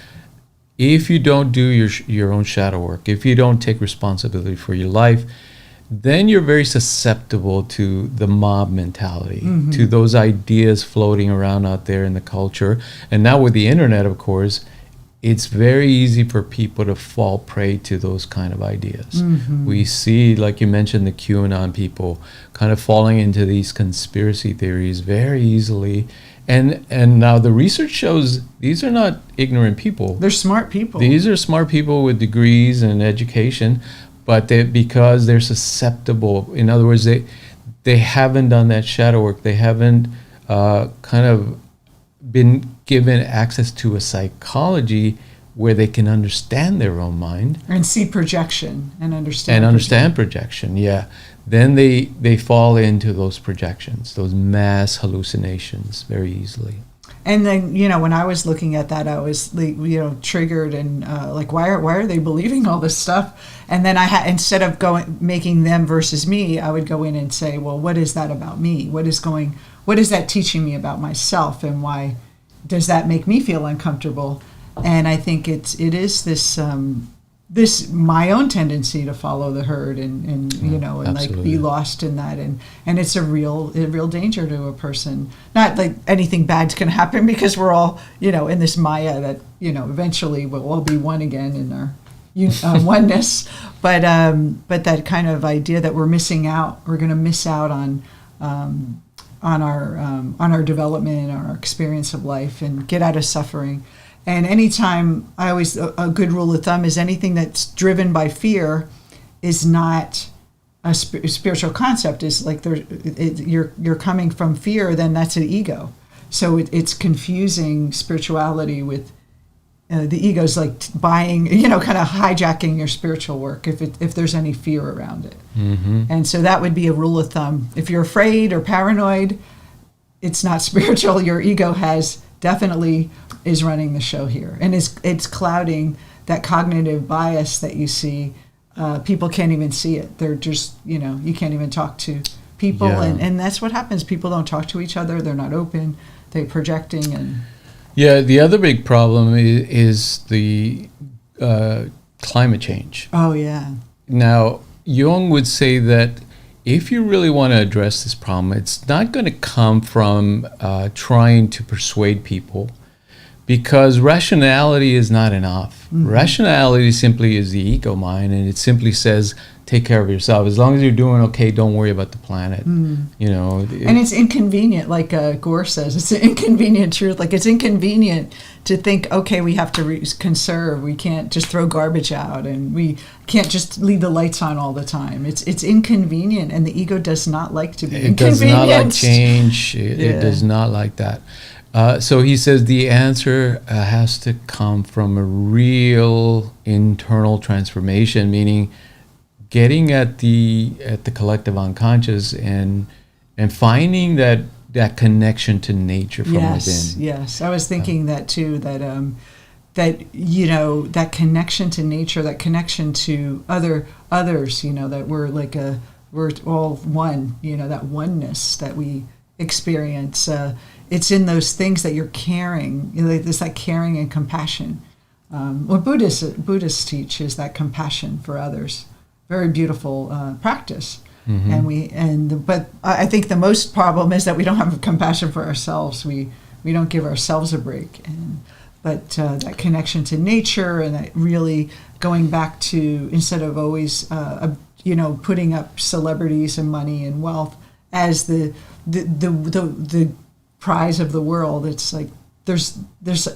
if you don't do your own shadow work, if you don't take responsibility for your life, then you're very susceptible to the mob mentality, to those ideas floating around out there in the culture. And now with the internet, of course, it's very easy for people to fall prey to those kind of ideas. We see, like you mentioned, the Qanon people kind of falling into these conspiracy theories very easily. And now the research shows these are not ignorant people. They're smart people. These are smart people with degrees and education, but because they're susceptible. In other words, they haven't done that shadow work. They haven't kind of been given access to a psychology where they can understand their own mind and see projection and understand. Projection, yeah. Then they fall into those projections, those mass hallucinations very easily. And then, when I was looking at that, I was, triggered and like, why are they believing all this stuff? And then instead of making them versus me, I would go in and say, well, what is that about me? What is that teaching me about myself, and why does that make me feel uncomfortable? And I think it is this my own tendency to follow the herd and like be lost in that, and it's a real danger to a person. Not like anything bad's going to happen, because we're all in this Maya that eventually we'll all be one again in our oneness. But that kind of idea that we're going to miss out on our development, our experience of life, and get out of suffering. And anytime, a good rule of thumb is anything that's driven by fear is not a spiritual concept. Is like you're coming from fear, then that's an ego. So it's confusing spirituality with the ego's like buying, kind of hijacking your spiritual work if there's any fear around it. And so that would be a rule of thumb. If you're afraid or paranoid, it's not spiritual. Your ego definitely is running the show here, and it's clouding that cognitive bias that you see. People can't even see it. They're just, you can't even talk to people, and that's what happens. People don't talk to each other. They're not open. They're projecting. And the other big problem is the climate change. Oh yeah. Now Jung would say that if you really want to address this problem, it's not going to come from trying to persuade people, because rationality is not enough. Rationality simply is the ego mind, and it simply says, take care of yourself. As long as you're doing okay, don't worry about the planet. And it's inconvenient, like Gore says. It's an inconvenient truth. Like, it's inconvenient to think, okay, we have to conserve. We can't just throw garbage out, and we can't just leave the lights on all the time. It's inconvenient, and the ego does not like to be inconvenienced. It does not like change. It does not like that. So he says the answer has to come from a real internal transformation, meaning getting at the collective unconscious and finding that connection to nature from within. Yes, I was thinking that too. That you know, that connection to nature, that connection to others. You know, that we're all one. You know, that oneness that we experience. It's in those things that you're caring. You know, there's that caring and compassion. What Buddhists teach is that compassion for others. Very beautiful practice. Mm-hmm. But I think the most problem is that we don't have compassion for ourselves. We don't give ourselves a break. But that connection to nature and that really going back to, instead of always putting up celebrities and money and wealth as the prize of the world, it's like there's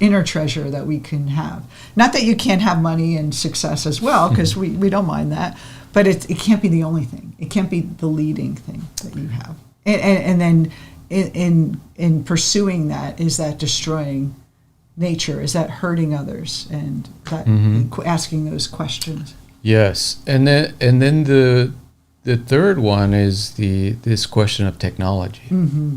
inner treasure that we can have. Not that you can't have money and success as well, because we don't mind that, but it can't be the only thing. It can't be the leading thing that you have. And then in pursuing that, is that destroying nature? Is that hurting others? And that asking those questions. Yes, and then the third one is this question of technology. Mm-hmm.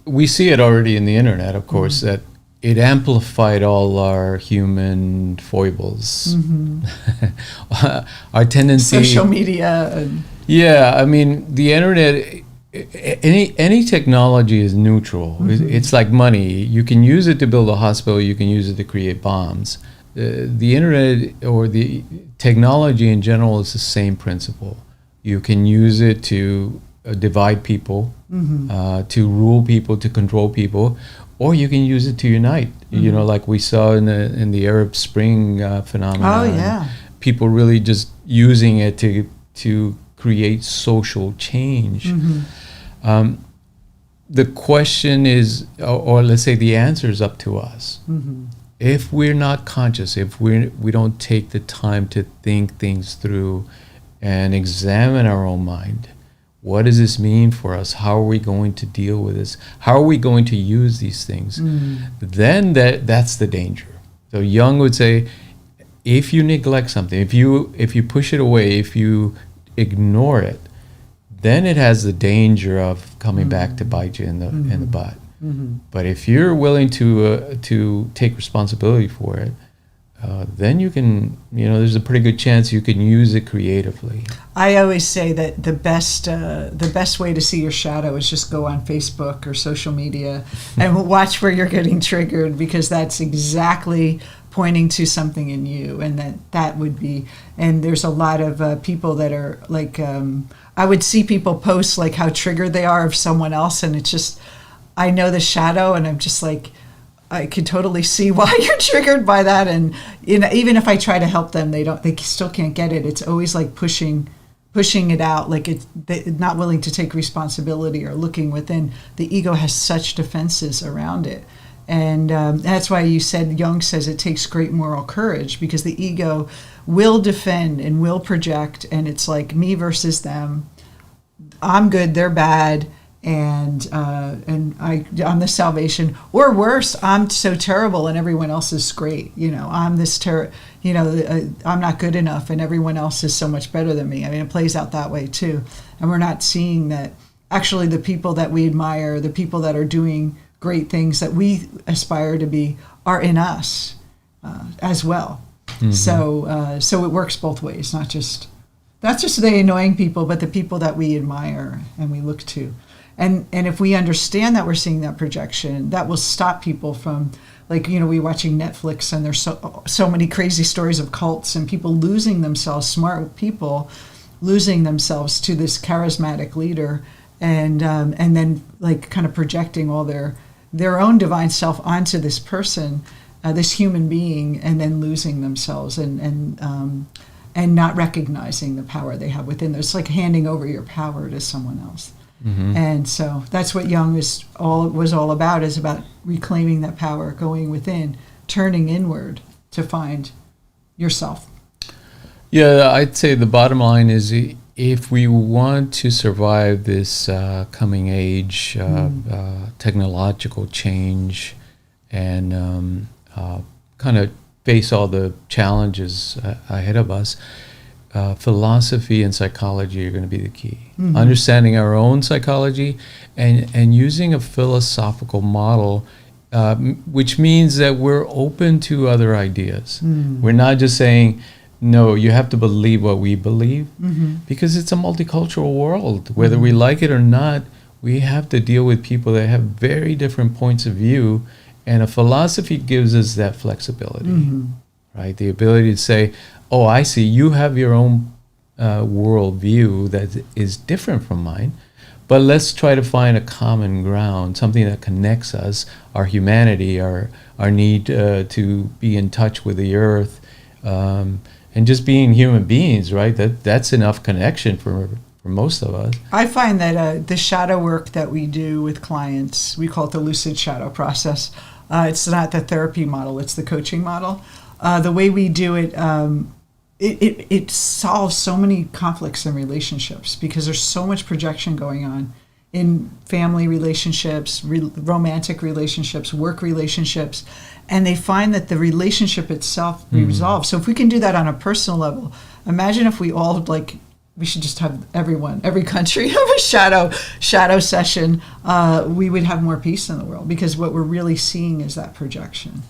We see it already in the internet, of course, that it amplified all our human foibles. Mm-hmm. Our tendency, social media. Yeah, I mean, the internet. Any technology is neutral. Mm-hmm. It's like money. You can use it to build a hospital. You can use it to create bombs. The internet or the technology in general is the same principle. You can use it to divide people, to rule people, to control people, or you can use it to unite. Mm-hmm. You know, like we saw in the Arab Spring phenomenon. Oh yeah, people really just using it to create social change. Mm-hmm. The question is, or let's say the answer is up to us. Mm-hmm. If we're not conscious, if we don't take the time to think things through and examine our own mind, what does this mean for us? How are we going to deal with this? How are we going to use these things? Mm-hmm. Then that's the danger. So Jung would say, if you neglect something, if you push it away, if you ignore it, then it has the danger of coming back to bite you in the butt. Mm-hmm. But if you're willing to take responsibility for it, then you can, there's a pretty good chance you can use it creatively. I always say that the best way to see your shadow is just go on Facebook or social media and watch where you're getting triggered, because that's exactly pointing to something in you, and that would be. And there's a lot of people that are like, I would see people post like how triggered they are of someone else, and it's just, I know the shadow, and I'm just like, I can totally see why you're triggered by that. And even if I try to help them, they still can't get it. It's always like pushing it out, like they're not willing to take responsibility or looking within. The ego has such defenses around it. And that's why Jung says it takes great moral courage, because the ego will defend and will project, and it's like me versus them. I'm good, they're bad. And I'm the salvation, or worse, I'm so terrible and everyone else is great. I'm this I'm not good enough and everyone else is so much better than me. I mean, it plays out that way too. And we're not seeing that actually the people that we admire, the people that are doing great things that we aspire to be, are in us as well. Mm-hmm. So it works both ways, not just the annoying people, but the people that we admire and we look to. And if we understand that we're seeing that projection, that will stop people from, like, we're watching Netflix and there's so many crazy stories of cults and people losing themselves, smart people losing themselves to this charismatic leader, and then like kind of projecting all their own divine self onto this person, this human being, and then losing themselves and not recognizing the power they have within them. It's like handing over your power to someone else. Mm-hmm. And so that's what Jung was all about, is about reclaiming that power, going within, turning inward to find yourself. Yeah, I'd say the bottom line is if we want to survive this coming age, technological change, and kind of face all the challenges ahead of us, philosophy and psychology are going to be the key. Understanding our own psychology and using a philosophical model, which means that we're open to other ideas. We're not just saying, no, you have to believe what we believe, because it's a multicultural world. Whether we like it or not, we have to deal with people that have very different points of view, and a philosophy gives us that flexibility, right? The ability to say, oh, I see, you have your own world view that is different from mine, but let's try to find a common ground, something that connects us, our humanity, our need to be in touch with the earth, and just being human beings, right? That's enough connection for most of us. I find that the shadow work that we do with clients, we call it the lucid shadow process. It's not the therapy model, it's the coaching model. The way we do it, it solves so many conflicts in relationships, because there's so much projection going on in family relationships, romantic relationships, work relationships, and they find that the relationship itself resolves. So if we can do that on a personal level, imagine if we all, like, we should just have every country have a shadow session. We would have more peace in the world, because what we're really seeing is that projection.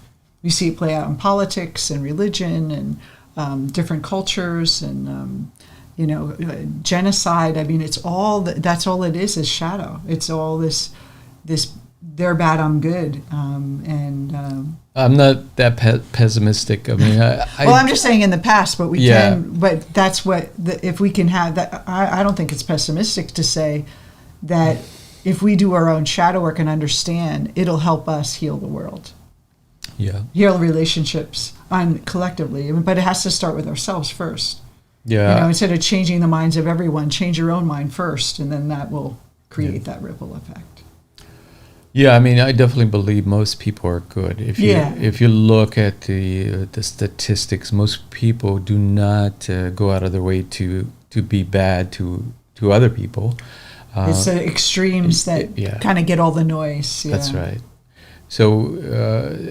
We see it play out in politics and religion and different cultures and genocide. I mean, it's all that's all it is shadow. It's all this they're bad, I'm good, and I'm not that pessimistic. I mean, well, I'm just saying in the past, but we can. But that's what if we can have that. I don't think it's pessimistic to say that if we do our own shadow work and understand, it'll help us heal the world. Yeah. Heal relationships collectively, but it has to start with ourselves first. Yeah. Instead of changing the minds of everyone, change your own mind first, and then that will create that ripple effect. Yeah, I mean, I definitely believe most people are good. If you look at the statistics, most people do not go out of their way to be bad to other people. It's the extremes that kind of get all the noise. Yeah. That's right. So,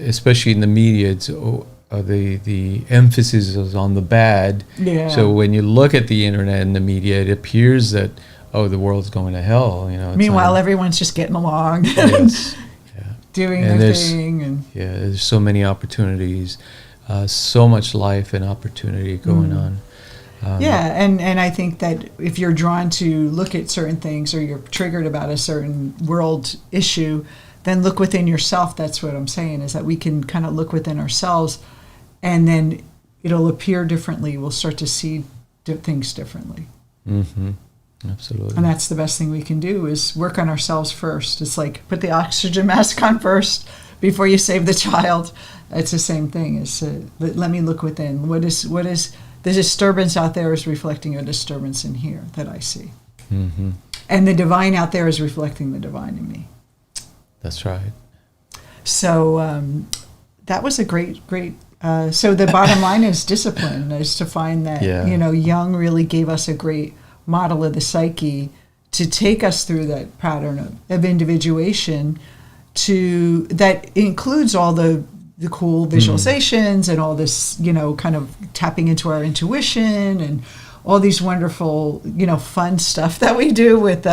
especially in the media, it's the emphasis is on the bad. Yeah. So when you look at the internet and the media, it appears that the world's going to hell. Meanwhile, everyone's just getting along, doing their thing, and there's so many opportunities, so much life and opportunity going on. And I think that if you're drawn to look at certain things, or you're triggered about a certain world issue, then look within yourself. That's what I'm saying, is that we can kind of look within ourselves, and then it'll appear differently. We'll start to see things differently. Mm-hmm. Absolutely. And that's the best thing we can do, is work on ourselves first. It's like put the oxygen mask on first before you save the child. It's the same thing. Let me look within. What is the disturbance out there is reflecting a disturbance in here that I see. Mm-hmm. And the divine out there is reflecting the divine in me. That's right. So that was a great. So the bottom line is discipline, is to find that, Jung really gave us a great model of the psyche to take us through that pattern of individuation, that includes all the cool visualizations and all this, kind of tapping into our intuition and all these wonderful, fun stuff that we do with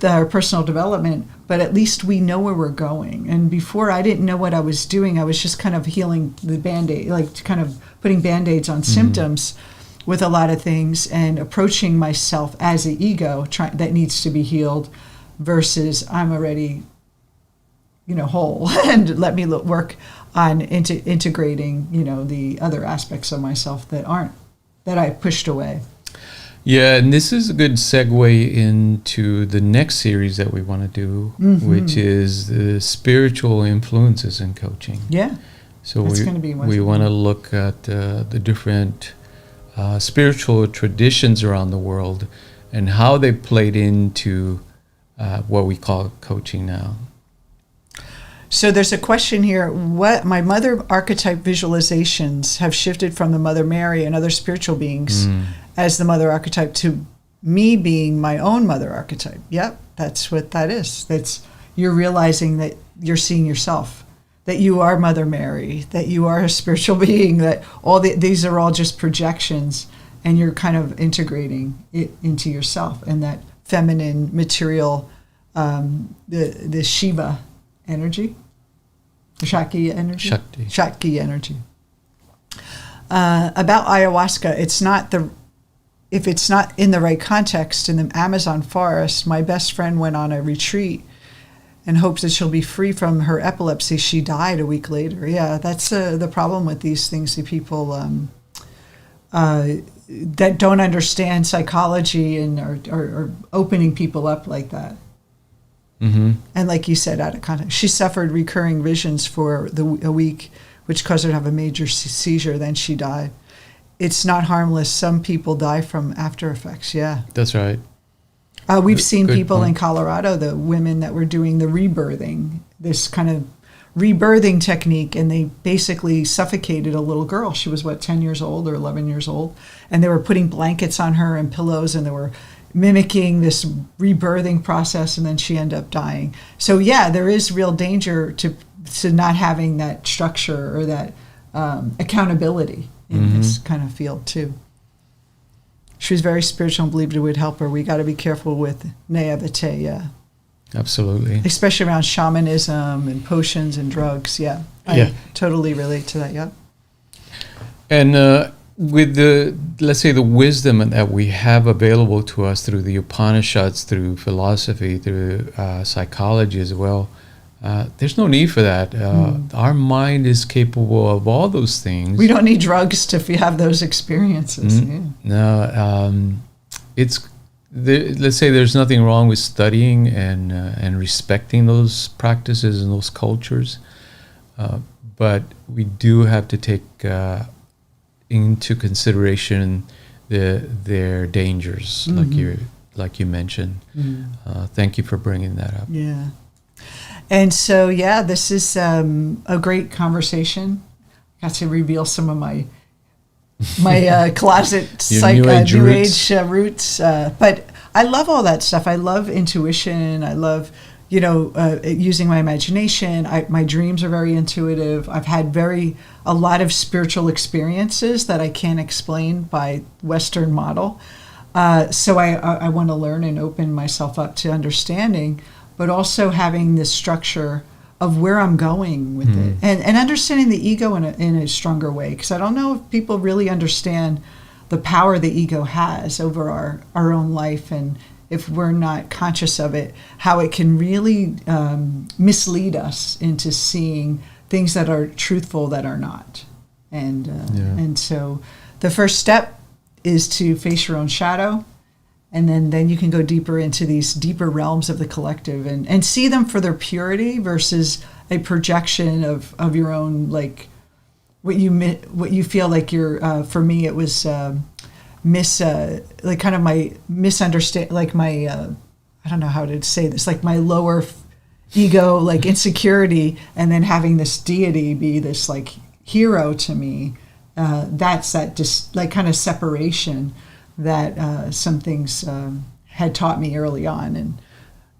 our personal development. But at least we know where we're going. And before, I didn't know what I was doing. I was just kind of healing the Band-Aid, like kind of putting Band-Aids on symptoms with a lot of things, and approaching myself as an ego that needs to be healed, versus I'm already, whole, and let me work on integrating, the other aspects of myself that I pushed away. Yeah, and this is a good segue into the next series that we want to do, which is the spiritual influences in coaching. Yeah, so we want to look at the different spiritual traditions around the world and how they played into what we call coaching now. So there's a question here. What my mother archetype visualizations have shifted from the Mother Mary and other spiritual beings as the mother archetype to me being my own mother archetype. Yep, that's what that is. That's, you're realizing that you're seeing yourself, that you are Mother Mary, that you are a spiritual being, that these are all just projections, and you're kind of integrating it into yourself, and that feminine material, the Shiva energy, the Shakti energy. Shakti energy. About ayahuasca, if it's not in the right context, in the Amazon forest, my best friend went on a retreat and hopes that she'll be free from her epilepsy. She died a week later. Yeah, that's the problem with these things. The people that don't understand psychology and are opening people up like that. Mm-hmm. And like you said, out of context, she suffered recurring visions for a week, which caused her to have a major seizure. Then she died. It's not harmless. Some people die from after effects. Yeah, that's right. We've seen Good people point. in Colorado, the women that were doing the rebirthing, this kind of rebirthing technique, and they basically suffocated a little girl. She was, 10 years old or 11 years old? And they were putting blankets on her and pillows, and they were mimicking this rebirthing process, and then she ended up dying. So yeah, there is real danger to not having that structure or that accountability in this kind of field too. She was very spiritual and believed it would help her. We got to be careful with naivete, yeah. Absolutely. Especially around shamanism and potions and drugs, yeah. I totally relate to that, yeah. And with let's say the wisdom that we have available to us through the Upanishads, through philosophy, through psychology as well, there's no need for that. Our mind is capable of all those things. We don't need drugs to have those experiences. Yeah. No, let's say there's nothing wrong with studying and respecting those practices and those cultures, but we do have to take into consideration their dangers, like you mentioned. Thank you for bringing that up. Yeah. And so, yeah, this is a great conversation. Got to reveal some of my closet New Age roots. But I love all that stuff. I love intuition. I love, using my imagination. My dreams are very intuitive. I've had a lot of spiritual experiences that I can't explain by Western model. So I want to learn and open myself up to understanding, but also having this structure of where I'm going with it, and understanding the ego in a stronger way, because I don't know if people really understand the power the ego has over our own life, and if we're not conscious of it, how it can really mislead us into seeing things that are truthful that are not. And so the first step is to face your own shadow. And then you can go deeper into these deeper realms of the collective and see them for their purity versus a projection of your own, like what you feel like you're. For me, it was kind of my misunderstand, like my I don't know how to say this, like my lower ego, like insecurity, and then having this deity be this like hero to me. That's that just like kind of separation that some things had taught me early on, and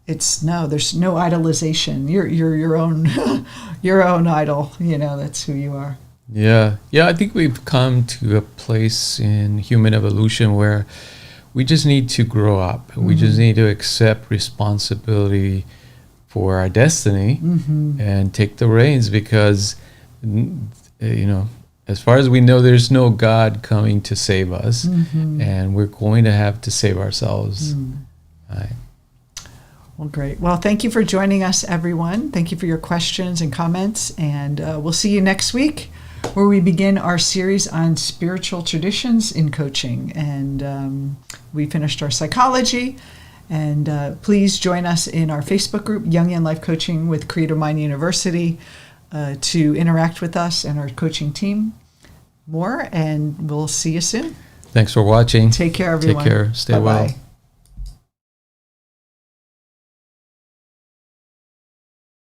there's no idolization. You're your own your own idol. That's who you are. Yeah. I think we've come to a place in human evolution where we just need to grow up. We just need to accept responsibility for our destiny and take the reins, because as far as we know, there's no God coming to save us, and we're going to have to save ourselves. Right. Well, great. Well, thank you for joining us, everyone. Thank you for your questions and comments, and we'll see you next week, where we begin our series on spiritual traditions in coaching. And we finished our psychology, and please join us in our Facebook group, Jungian Life Coaching with Creative Mind University, to interact with us and our coaching team more, and we'll see you soon. Thanks for watching. Take care, everyone. Take care. Stay Bye-bye. well.